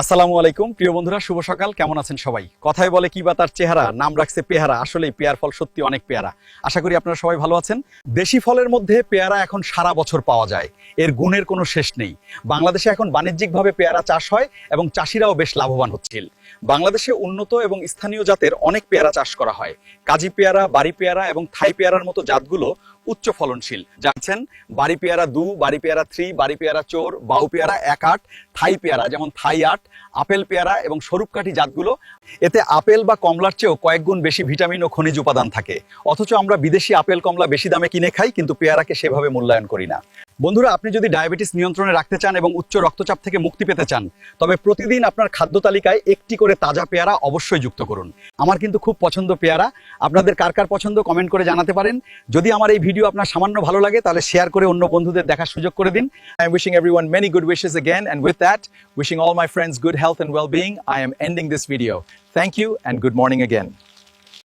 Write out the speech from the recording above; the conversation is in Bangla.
আসসালামু আলাইকুম প্রিয় বন্ধুরা, শুভ সকাল। কেমন আছেন সবাই? কথায় বলে কি বা তার চেহারা, নাম রাখছে পেয়ারা। আসলেই পেয়ার ফল সত্যি অনেক পেয়ারা। আশা করি আপনারা সবাই ভালো আছেন। দেশি ফলের মধ্যে পেয়ারা এখন সারা বছর পাওয়া যায়, এর গুণের কোনো শেষ নেই। বাংলাদেশে এখন বাণিজ্যিকভাবে পেয়ারা চাষ হয় এবং চাষিরাও বেশ লাভবান হচ্ছিল। বাংলাদেশে উন্নত এবং স্থানীয় জাতের অনেক পেয়ারা চাষ করা হয়। কাজী পেয়ারা, বাড়ি পেয়ারা এবং থাই পেয়ারার মতো জাতগুলো উচ্চ ফলনশীল। জানছেন বাড়ি পেয়ারা 2, বাড়ি পেয়ারা 3, বাড়ি পেয়ারা 4, বাউ পেয়ারা 1-8, থাই পেয়ারা যেমন থাই 8, আপেল পেয়ারা এবং স্বরূপকাঠি জাতগুলো। এতে আপেল বা কমলার চেয়েও কয়েক গুণ বেশি ভিটামিন ও খনিজ উপাদান থাকে। অথচ আমরা বিদেশি আপেল কমলা বেশি দামে কিনে খাই, কিন্তু পেয়ারাকে সেভাবে মূল্যায়ন করি না। বন্ধুরা, আপনি যদি ডায়াবেটিস নিয়ন্ত্রণে রাখতে চান এবং উচ্চ রক্তচাপ থেকে মুক্তি পেতে চান, তবে প্রতিদিন আপনার খাদ্য তালিকায় একটি করে তাজা পেয়ারা অবশ্যই যুক্ত করুন। আমার কিন্তু খুব পছন্দ পেয়ারা। আপনাদের কার কার পছন্দ কমেন্ট করে জানাতে পারেন। যদি আমার এই ভিডিও আপনার সামান্য ভালো লাগে তাহলে শেয়ার করে অন্য বন্ধুদের দেখার সুযোগ করে দিন। I am wishing everyone many good wishes again, and with that, wishing all my friends good health and well-being, I am ending this video. Thank you and good morning again.